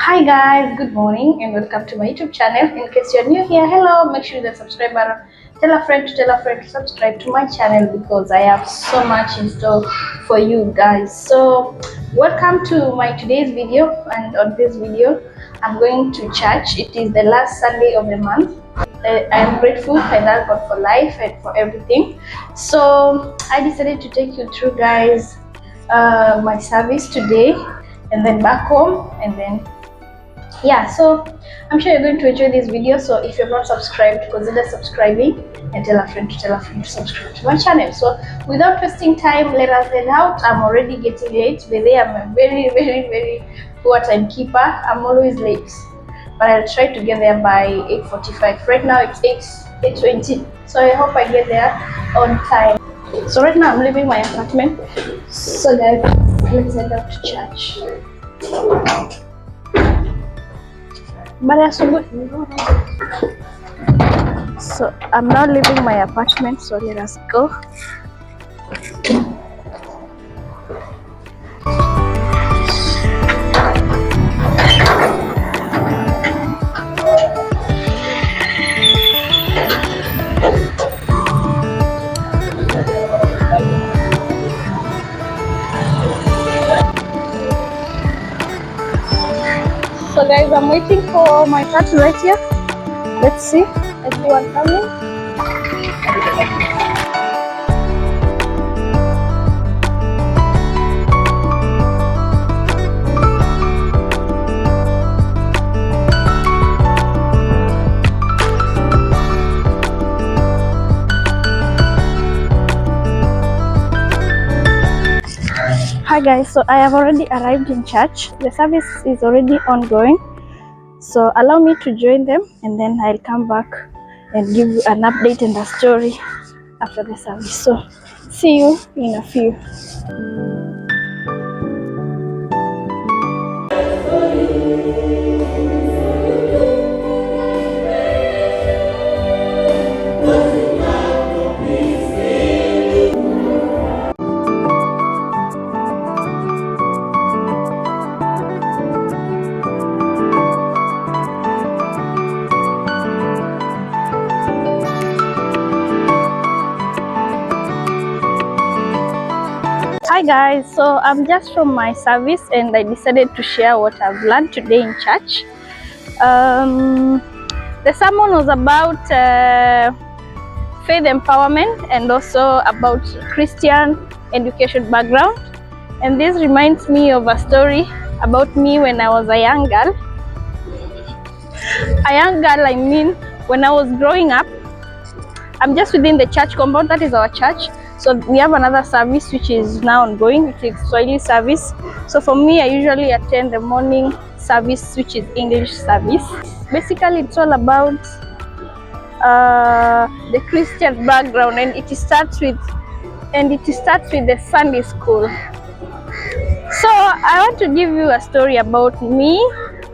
Hi guys, good morning and welcome to my YouTube channel. In case you're new here, hello, make sure the subscribe button. Tell a friend to tell a friend to subscribe to my channel because I have so much in store for you guys. So welcome to my today's video, and on this video I'm going to church. It is the last Sunday of the month. I am grateful. I thank God for life and for everything. So I decided to take you through, guys, my service today, and then back home, and then yeah. So I'm sure you're going to enjoy this video. So if you're not subscribed, consider subscribing and tell a friend to tell a friend to subscribe to my channel. So without wasting time, let us head out. I'm already getting late. But I'm a very poor timekeeper. I'm always late, but I'll try to get there by 8:45. Right now it's 8:20, so I hope I get there on time. So right now I'm leaving my apartment. So guys, let's head out to church. So I'm now leaving my apartment, so let us go. So guys, I'm waiting for my car to right here. Let's see. Everyone coming. Hi guys, so I have already arrived in church. The service is already ongoing. So allow me to join them, and then I'll come back and give you an update and a story after the service. So see you in a few. Hi guys, so I'm just from my service and I decided to share what I've learned today in church. The sermon was about faith empowerment and also about Christian education background. And this reminds me of a story about me when I was a young girl. I mean, when I was growing up, I'm just within the church compound. That is our church. So we have another service which is now ongoing, which is Swahili service. So for me, I usually attend the morning service, which is English service. Basically, it's all about the Christian background, and it starts with the Sunday school. So I want to give you a story about me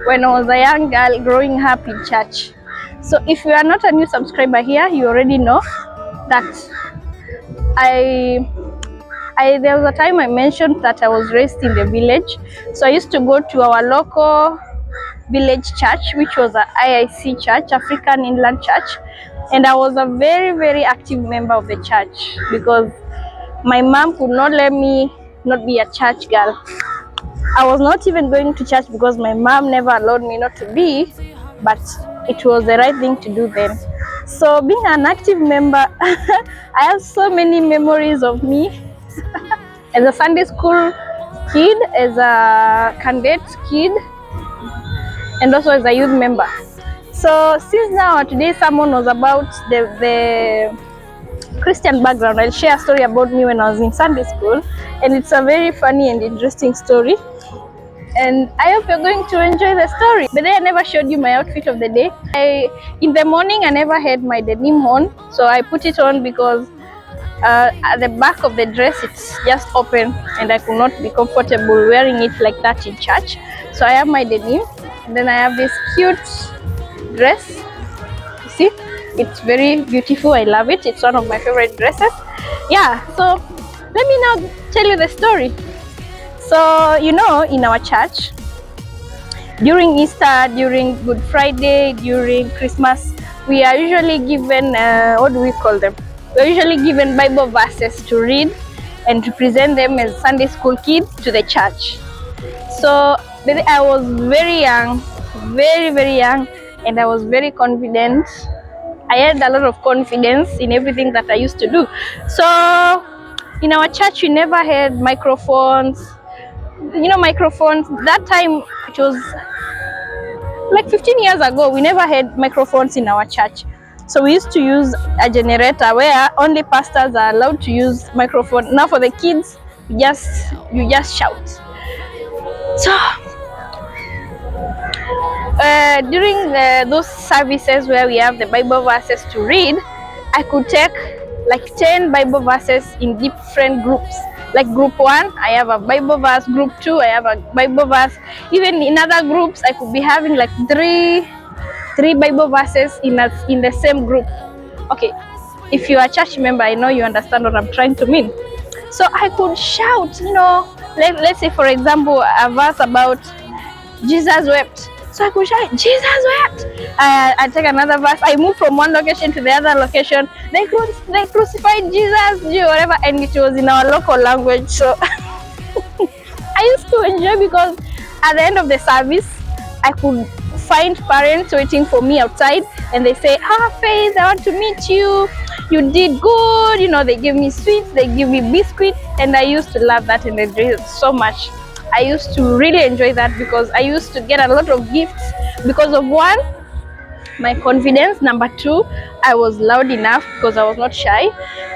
when I was a young girl growing up in church. So if you are not a new subscriber here, you already know that there was a time I mentioned that I was raised in the village. So I used to go to our local village church, which was a IIC church, African Inland Church, and I was a very active member of the church because my mom could not let me not be a church girl. I was not even going to church because my mom never allowed me not to be, but it was the right thing to do then. So being an active member, I have so many memories of me as a Sunday school kid, as a cadet kid, and also as a youth member. So since now today's sermon was about the Christian background, I'll share a story about me when I was in Sunday school, and it's a very funny and interesting story. And I hope you're going to enjoy the story. But then I never showed you my outfit of the day. In the morning, I never had my denim on, so I put it on because at the back of the dress it's just open, and I could not be comfortable wearing it like that in church. So I have my denim, and then I have this cute dress. You see, it's very beautiful. I love it. It's one of my favorite dresses. Yeah, so let me now tell you the story. So, you know, in our church, During Easter, during Good Friday, during Christmas, we are usually given, what do we call them? We're usually given Bible verses to read and to present them as Sunday school kids to the church. So I was very young, very, very young, and I was very confident. I had a lot of confidence in everything that I used to do. So in our church, we never had microphones. You know, microphones, that time, it was like 15 years ago, we never had microphones in our church. So we used to use a generator where only pastors are allowed to use microphone. Now for the kids, you just shout. So during those services where we have the Bible verses to read, I could take like 10 Bible verses in different groups. Like group 1, I have a Bible verse. Group 2, I have a Bible verse. Even in other groups, I could be having like three Bible verses in the same group. Okay, if you are a church member, I know you understand what I'm trying to mean. So I could shout, you know, let's say for example, a verse about Jesus wept. So I could shout, Jesus wept. I take another verse. I move from one location to the other location. They crucified Jesus, whatever, and it was in our local language. So I used to enjoy, because at the end of the service, I could find parents waiting for me outside, and they say, Faith, I want to meet you. You did good. You know, they give me sweets, they give me biscuits, and I used to love that and enjoy it so much. I used to really enjoy that, because I used to get a lot of gifts because of, 1, my confidence. Number 2, I was loud enough because I was not shy.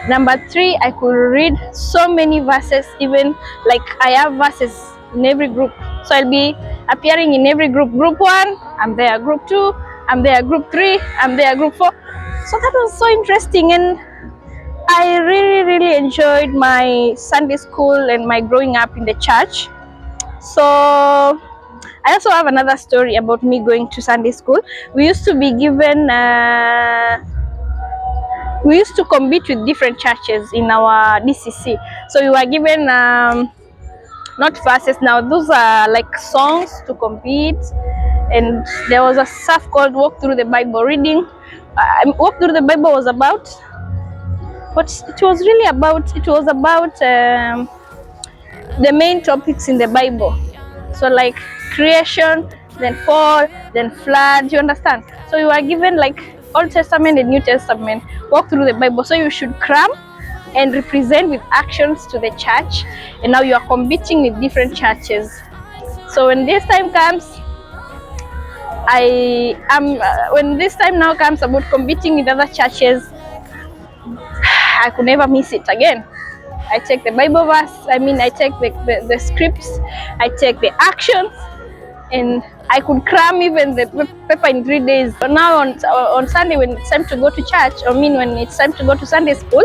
Number 3, I could read so many verses, even like I have verses in every group. So I'll be appearing in every group. Group 1, I'm there. Group 2, I'm there. Group 3, I'm there. Group 4. So that was so interesting, and I really, really enjoyed my Sunday school and my growing up in the church. So I also have another story about me going to Sunday school. We used to be given, we used to compete with different churches in our DCC. So we were given, not verses now, those are like songs to compete. And there was a stuff called Walk Through the Bible reading. Walk Through the Bible was about, what it was really about, it was about the main topics in the Bible. So like creation, then fall, then flood, you understand? So you are given like Old Testament and New Testament, walk through the Bible. So you should cram and represent with actions to the church. And now you are competing with different churches. So when this time comes, when this time now comes about competing with other churches, I could never miss it again. I take the Bible verse, I take the scripts, I take the actions, and I could cram even the paper in 3 days. But now on Sunday, when it's time to go to church, when it's time to go to Sunday school,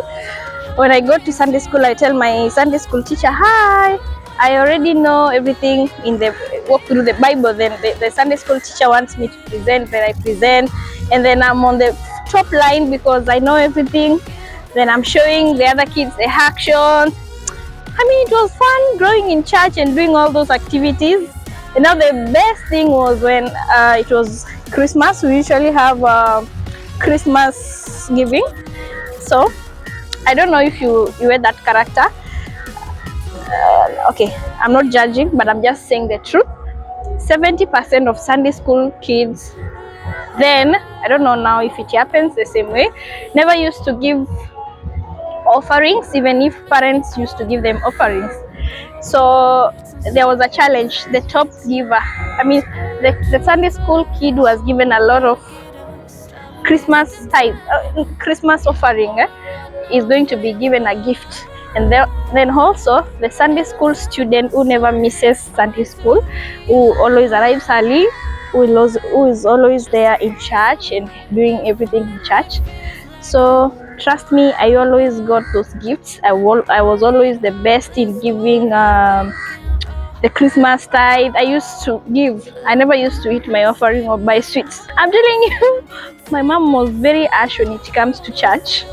when I go to Sunday school, I tell my Sunday school teacher, hi, I already know everything in the walk through the Bible. Then the Sunday school teacher wants me to present, then I present, and then I'm on the top line because I know everything. Then I'm showing the other kids the actions. It was fun growing in church and doing all those activities. And now the best thing was when it was Christmas. We usually have Christmas giving. So I don't know if you had that character. Okay, I'm not judging, but I'm just saying the truth. 70% of Sunday school kids then, I don't know now if it happens the same way, never used to give offerings, even if parents used to give them offerings. So there was a challenge. The top giver, the Sunday school kid was given a lot of Christmas tithe, Christmas offering, is going to be given a gift. And then also the Sunday school student who never misses Sunday school, who always arrives early, who is always there in church and doing everything in church. So trust me, I always got those gifts. I was always the best in giving the Christmas tithe. I used to give. I never used to eat my offering or buy sweets. I'm telling you, my mom was very harsh when it comes to church.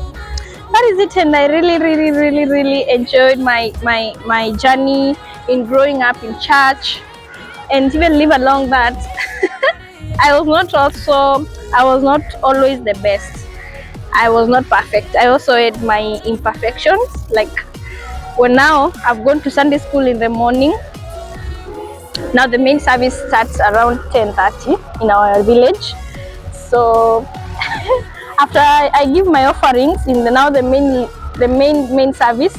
That is it, and I really, really, really, really enjoyed my journey in growing up in church. And even live along that, I was not always the best. I was not perfect. I also had my imperfections. Like when now I've gone to Sunday school in the morning. Now the main service starts around 10:30 in our village. So after I give my offerings in the main service,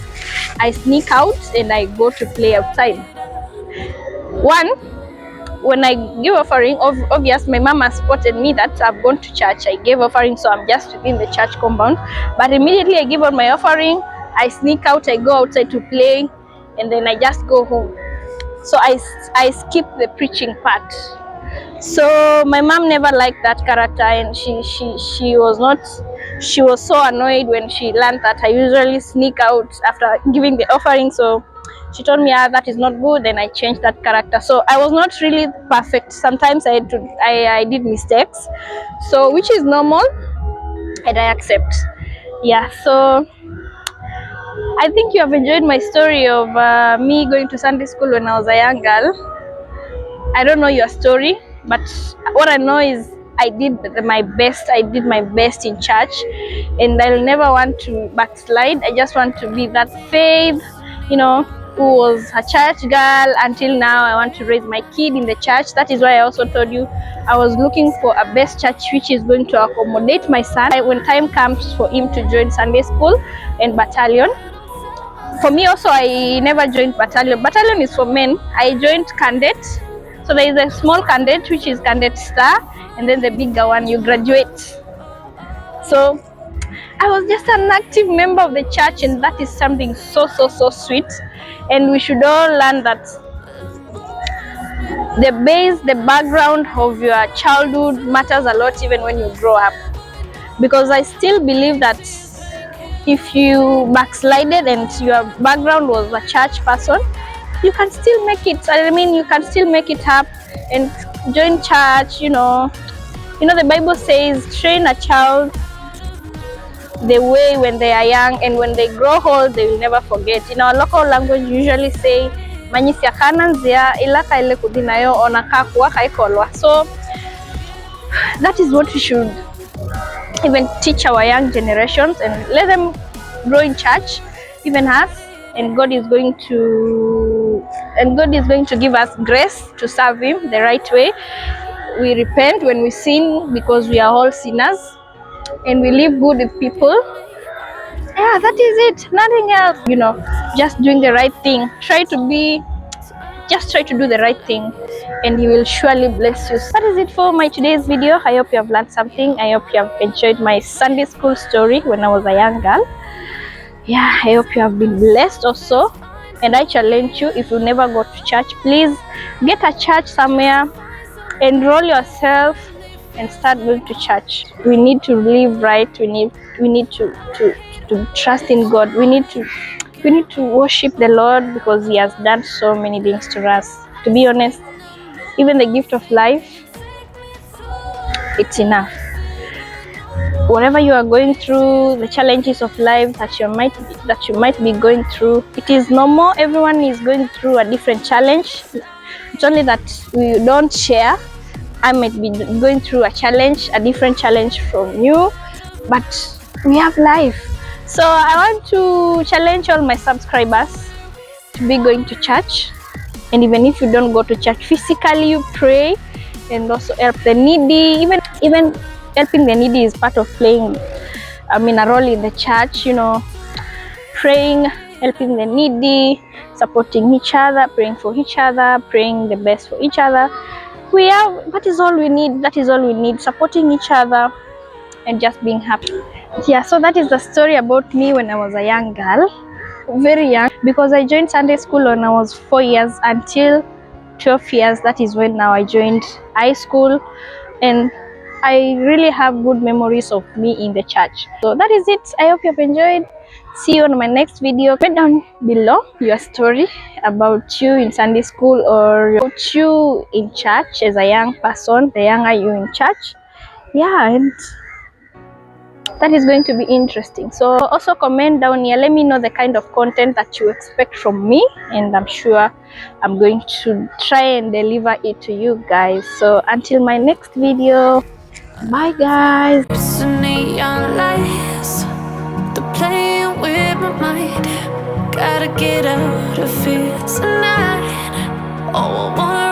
I sneak out and I go to play outside. One, when I give offering, obvious my mama spotted me that I've gone to church. I gave offering, so I'm just within the church compound. But immediately I give out my offering, I sneak out, I go outside to play, and then I just go home. So I skip the preaching part. So my mom never liked that character, and she was so annoyed when she learned that I usually sneak out after giving the offering. So she told me, that is not good, and I changed that character. So I was not really perfect. Sometimes I did mistakes, so which is normal, and I accept. Yeah. So I think you have enjoyed my story of me going to Sunday school when I was a young girl. I don't know your story, but what I know is I did my best. I did my best in church, and I'll never want to backslide. I just want to be that Faith, who was a church girl until now. I want to raise my kid in the church. That is why I also told you I was looking for a best church which is going to accommodate my son when time comes for him to join Sunday school and battalion. For me also, I never joined battalion. Battalion is for men. I joined cadet. So there is a small cadet which is cadet star, and then the bigger one you graduate. So I was just an active member of the church, and that is something so sweet. And we should all learn that the background of your childhood matters a lot even when you grow up. Because I still believe that if you backslided and your background was a church person, you can still make it. I mean, you can still make it up and join church. The Bible says, train a child the way when they are young, and when they grow old, they will never forget. In our local language, we usually say, "Manyisi akananzia ilaka ile kudinayo onaka kuwa kaikolwa." So that is what we should even teach our young generations and let them grow in church, even us. And God is going to give us grace to serve Him the right way. We repent when we sin, because we are all sinners, and we live good with people. Yeah, that is it. Nothing else. Just doing the right thing. Just try to do the right thing, and He will surely bless you. So that is it for my today's video. I hope you have learned something. I hope you have enjoyed my Sunday school story when I was a young girl. Yeah, I hope you have been blessed also. And I challenge you, if you never go to church, please get a church somewhere, enroll yourself, and start going to church. We need to live right. We need to trust in God. We need to worship the Lord, because He has done so many things to us. To be honest, even the gift of life, it's enough. Whatever you are going through, the challenges of life that you might be going through, it is normal. Everyone is going through a different challenge. It's only that we don't share. I might be going through a different challenge from you, but we have life. So I want to challenge all my subscribers to be going to church. And even if you don't go to church physically, you pray and also help the needy. Even helping the needy is part of playing a role in the church. Praying, helping the needy, supporting each other, praying for each other, praying the best for each other. That is all we need. Supporting each other and just being happy. Yeah, so that is the story about me when I was a young girl, very young, because I joined Sunday school when I was 4 years until 12 years. That is when now I joined high school, and I really have good memories of me in the church. So that is it. I hope you have enjoyed. See you on my next video. Comment down below your story about you in Sunday school, or about you in church as a young person, the younger you in church. Yeah, and that is going to be interesting. So also comment down here, let me know the kind of content that you expect from me, and I'm sure I'm going to try and deliver it to you guys. So until my next video, bye guys. It's the neon lights, they're playing with my mind. Gotta get out of here tonight. Oh, I wanna